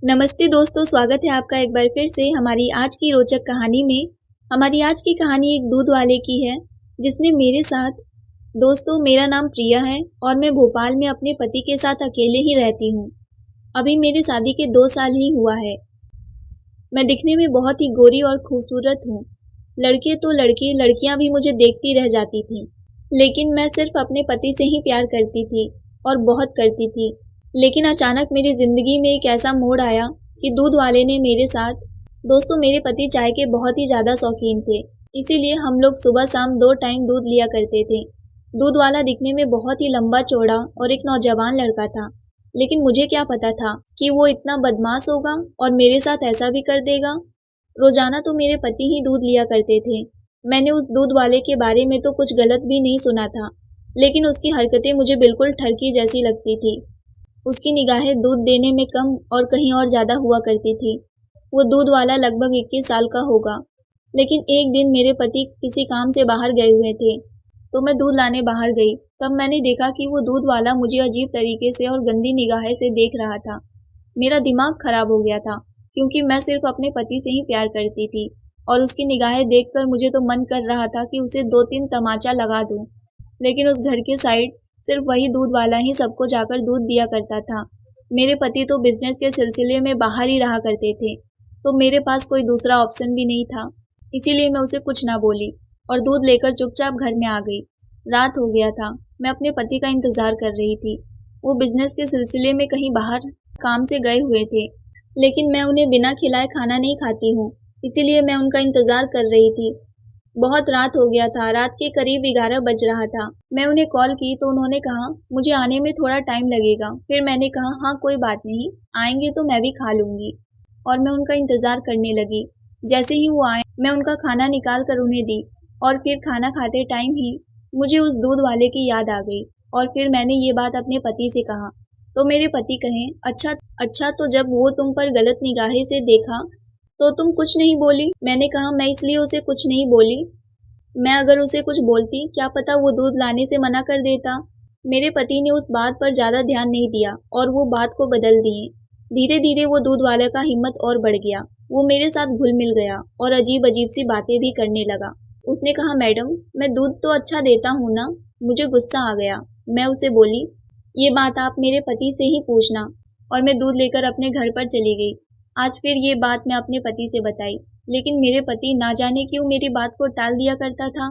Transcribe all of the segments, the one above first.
नमस्ते दोस्तों, स्वागत है आपका एक बार फिर से हमारी आज की रोचक कहानी में। हमारी आज की कहानी एक दूध वाले की है जिसने मेरे साथ। दोस्तों, मेरा नाम प्रिया है और मैं भोपाल में अपने पति के साथ अकेले ही रहती हूँ। अभी मेरी शादी के 2 साल ही हुआ है। मैं दिखने में बहुत ही गोरी और खूबसूरत हूँ। लड़के तो लड़के, लड़कियाँ भी मुझे देखती रह जाती थीं। लेकिन मैं सिर्फ अपने पति से ही प्यार करती थी और बहुत करती थी। लेकिन अचानक मेरी जिंदगी में एक ऐसा मोड़ आया कि दूध वाले ने मेरे साथ। दोस्तों, मेरे पति चाय के बहुत ही ज़्यादा शौकीन थे, इसीलिए हम लोग सुबह शाम 2 टाइम दूध लिया करते थे। दूध वाला दिखने में बहुत ही लंबा चौड़ा और एक नौजवान लड़का था, लेकिन मुझे क्या पता था कि वो इतना बदमाश होगा और मेरे साथ ऐसा भी कर देगा। रोजाना तो मेरे पति ही दूध लिया करते थे। मैंने उस दूध वाले के बारे में तो कुछ गलत भी नहीं सुना था, लेकिन उसकी हरकतें मुझे बिल्कुल ठरकी जैसी लगती थी। उसकी निगाहें दूध देने में कम और कहीं और ज़्यादा हुआ करती थी। वो दूध वाला लगभग 21 साल का होगा। लेकिन एक दिन मेरे पति किसी काम से बाहर गए हुए थे, तो मैं दूध लाने बाहर गई। तब मैंने देखा कि वो दूध वाला मुझे अजीब तरीके से और गंदी निगाहें से देख रहा था। मेरा दिमाग खराब हो गया था, क्योंकि मैं सिर्फ अपने पति से ही प्यार करती थी और उसकी निगाहें देखकर मुझे तो मन कर रहा था कि उसे 2-3 तमाचा लगा दूं। लेकिन उस घर के साइड सिर्फ वही दूध वाला ही सबको जाकर दूध दिया करता था। मेरे पति तो बिजनेस के सिलसिले में बाहर ही रहा करते थे, तो मेरे पास कोई दूसरा ऑप्शन भी नहीं था। इसीलिए मैं उसे कुछ ना बोली और दूध लेकर चुपचाप घर में आ गई। रात हो गया था। मैं अपने पति का इंतजार कर रही थी। वो बिजनेस के सिलसिले में कहीं बाहर काम से गए हुए थे, लेकिन मैं उन्हें बिना खिलाए खाना नहीं खाती हूँ, इसीलिए मैं उनका इंतजार कर रही थी। बहुत रात हो गया था। रात के करीब 11 बज रहा था। मैं उन्हें कॉल की तो उन्होंने कहा मुझे आने में थोड़ा टाइम लगेगा। फिर मैंने कहा हाँ कोई बात नहीं, आएंगे तो मैं भी खा लूंगी, और मैं उनका इंतजार करने लगी। जैसे ही वो आए, मैं उनका खाना निकाल कर उन्हें दी और फिर खाना खाते टाइम ही मुझे उस दूध वाले की याद आ गई और फिर मैंने ये बात अपने पति से कहा। तो मेरे पति कहें अच्छा, तो जब वो तुम पर गलत निगाहें से देखा तो तुम कुछ नहीं बोली? मैंने कहा मैं इसलिए उसे कुछ नहीं बोली। मैं अगर उसे कुछ बोलती, क्या पता वो दूध लाने से मना कर देता। मेरे पति ने उस बात पर ज्यादा ध्यान नहीं दिया और वो बात को बदल दिए। धीरे धीरे वो दूध वाले का हिम्मत और बढ़ गया। वो मेरे साथ घुल मिल गया और अजीब अजीब सी बातें भी करने लगा। उसने कहा मैडम, मैं दूध तो अच्छा देता हूँ ना? मुझे गुस्सा आ गया। मैं उसे बोली ये बात आप मेरे पति से ही पूछना, और मैं दूध लेकर अपने घर पर चली गई। आज फिर ये बात मैं अपने पति से बताई, लेकिन मेरे पति ना जाने क्यों मेरी बात को टाल दिया करता था।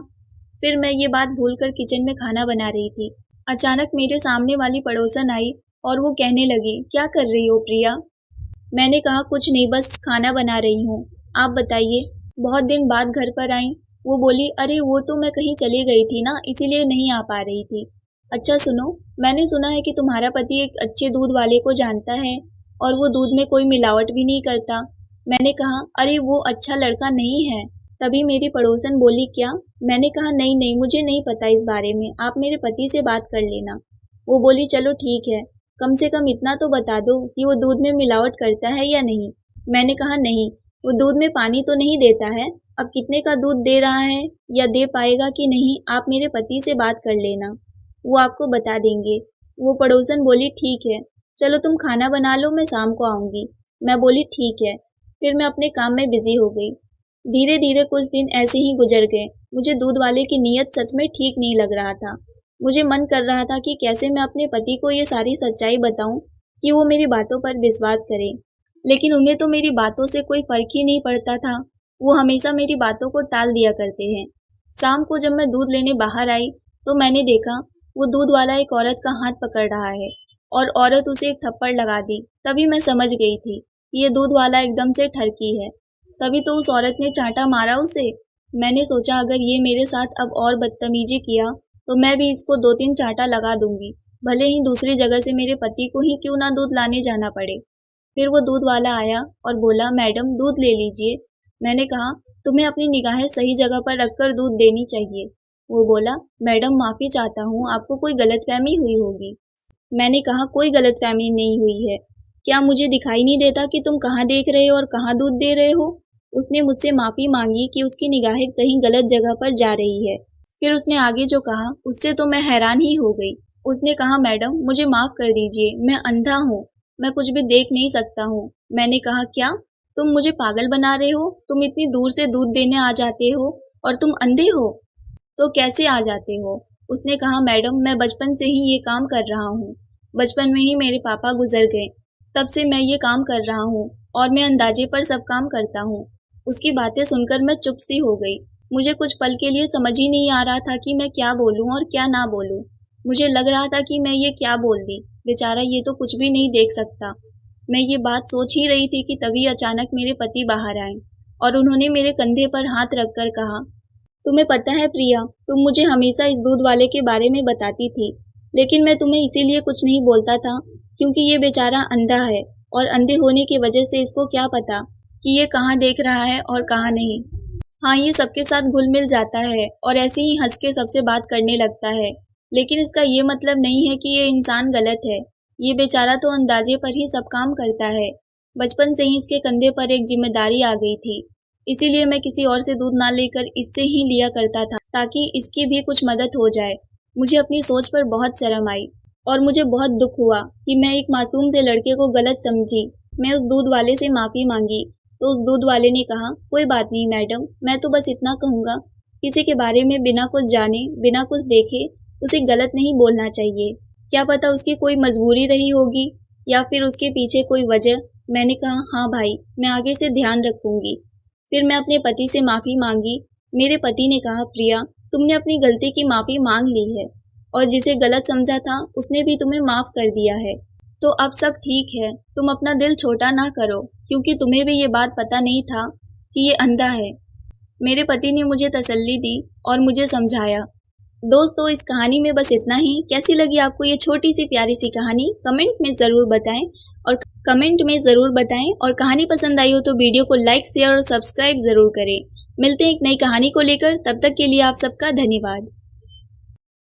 फिर मैं ये बात भूलकर किचन में खाना बना रही थी। अचानक मेरे सामने वाली पड़ोसन आई और वो कहने लगी क्या कर रही हो प्रिया? मैंने कहा कुछ नहीं, बस खाना बना रही हूँ। आप बताइए, बहुत दिन बाद घर पर आई। वो बोली अरे वो तो मैं कहीं चली गई थी ना, इसीलिए नहीं आ पा रही थी। अच्छा सुनो, मैंने सुना है कि तुम्हारा पति एक अच्छे दूध वाले को जानता है और वो दूध में कोई मिलावट भी नहीं करता। मैंने कहा अरे वो अच्छा लड़का नहीं है। तभी मेरी पड़ोसन बोली क्या? मैंने कहा नहीं नहीं, मुझे नहीं पता इस बारे में, आप मेरे पति से बात कर लेना। वो बोली चलो ठीक है, कम से कम इतना तो बता दो कि वो दूध में मिलावट करता है या नहीं। मैंने कहा नहीं, वो दूध में पानी तो नहीं देता है। अब कितने का दूध दे रहा है या दे पाएगा कि नहीं, आप मेरे पति से बात कर लेना, वो आपको बता देंगे। वो पड़ोसन बोली ठीक है, चलो तुम खाना बना लो, मैं शाम को आऊंगी। मैं बोली ठीक है। फिर मैं अपने काम में बिजी हो गई। धीरे धीरे कुछ दिन ऐसे ही गुजर गए। मुझे दूध वाले की नीयत सच में ठीक नहीं लग रहा था। मुझे मन कर रहा था कि कैसे मैं अपने पति को ये सारी सच्चाई बताऊं कि वो मेरी बातों पर विश्वास करे, लेकिन उन्हें तो मेरी बातों से कोई फर्क ही नहीं पड़ता था। वो हमेशा मेरी बातों को टाल दिया करते हैं। शाम को जब मैं दूध लेने बाहर आई तो मैंने देखा वो दूध वाला एक औरत का हाथ पकड़ रहा है और औरत उसे एक थप्पड़ लगा दी। तभी मैं समझ गई थी कि ये दूध वाला एकदम से ठरकी है। तभी तो उस औरत ने चांटा मारा उसे। मैंने सोचा अगर ये मेरे साथ अब और बदतमीजी किया तो मैं भी इसको 2-3 चांटा लगा दूंगी, भले ही दूसरी जगह से मेरे पति को ही क्यों ना दूध लाने जाना पड़े। फिर वो दूध वाला आया और बोला मैडम दूध ले लीजिए। मैंने कहा तुम्हें अपनी निगाहें सही जगह पर रखकर दूध देनी चाहिए। वो बोला मैडम माफी चाहता हूँ, आपको कोई गलतफहमी हुई होगी। मैंने कहा कोई गलतफहमी नहीं हुई है, क्या मुझे दिखाई नहीं देता कि तुम कहाँ देख रहे हो और कहाँ दूध दे रहे हो? उसने मुझसे माफी मांगी कि उसकी निगाहें कहीं गलत जगह पर जा रही है। फिर उसने आगे जो कहा उससे तो मैं हैरान ही हो गई। उसने कहा मैडम मुझे माफ कर दीजिए, मैं अंधा हूँ, मैं कुछ भी देख नहीं सकता हूँ। मैंने कहा क्या? तुम मुझे पागल बना रहे हो? तुम इतनी दूर से दूध देने आ जाते हो और तुम अंधे हो? तो कैसे आ जाते हो? उसने कहा मैडम मैं बचपन से ही ये काम कर रहा हूँ। बचपन में ही मेरे पापा गुजर गए, तब से मैं ये काम कर रहा हूँ और मैं अंदाजे पर सब काम करता हूँ। उसकी बातें सुनकर मैं चुप सी हो गई। मुझे कुछ पल के लिए समझ ही नहीं आ रहा था कि मैं क्या बोलूँ और क्या ना बोलूँ। मुझे लग रहा था कि मैं ये क्या बोल दी, बेचारा ये तो कुछ भी नहीं देख सकता। मैं ये बात सोच ही रही थी कि तभी अचानक मेरे पति बाहर आए और उन्होंने मेरे कंधे पर हाथ रखकर कहा, तुम्हें पता है प्रिया, तुम मुझे हमेशा इस दूध वाले के बारे में बताती थी, लेकिन मैं तुम्हें इसीलिए कुछ नहीं बोलता था क्योंकि ये बेचारा अंधा है और अंधे होने की वजह से इसको क्या पता कि ये कहाँ देख रहा है और कहाँ नहीं। हाँ, ये सबके साथ घुल मिल जाता है और ऐसे ही हंस के सबसे बात करने लगता है, लेकिन इसका ये मतलब नहीं है कि ये इंसान गलत है। ये बेचारा तो अंदाजे पर ही सब काम करता है। बचपन से ही इसके कंधे पर एक जिम्मेदारी आ गई थी, इसीलिए मैं किसी और से दूध ना लेकर इससे ही लिया करता था ताकि इसकी भी कुछ मदद हो जाए। मुझे अपनी सोच पर बहुत शर्म आई और मुझे बहुत दुख हुआ कि मैं एक मासूम से लड़के को गलत समझी। मैं उस दूध वाले से माफ़ी मांगी तो उस दूध वाले ने कहा, कोई बात नहीं मैडम, मैं तो बस इतना कहूँगा, किसी के बारे में बिना कुछ जाने बिना कुछ देखे उसे गलत नहीं बोलना चाहिए। क्या पता उसकी कोई मजबूरी रही होगी या फिर उसके पीछे कोई वजह। मैंने कहा हाँ भाई, मैं आगे से ध्यान रखूंगी। फिर मैं अपने पति से माफ़ी मांगी। मेरे पति ने कहा, प्रिया तुमने अपनी गलती की माफ़ी मांग ली है और जिसे गलत समझा था उसने भी तुम्हें माफ़ कर दिया है, तो अब सब ठीक है। तुम अपना दिल छोटा ना करो क्योंकि तुम्हें भी ये बात पता नहीं था कि ये अंधा है। मेरे पति ने मुझे तसल्ली दी और मुझे समझाया। दोस्तों, इस कहानी में बस इतना ही। कैसी लगी आपको ये छोटी सी प्यारी सी कहानी? कमेंट में ज़रूर बताएं और कहानी पसंद आई हो तो वीडियो को लाइक शेयर और सब्सक्राइब ज़रूर करें। मिलते हैं एक नई कहानी को लेकर, तब तक के लिए आप सबका धन्यवाद।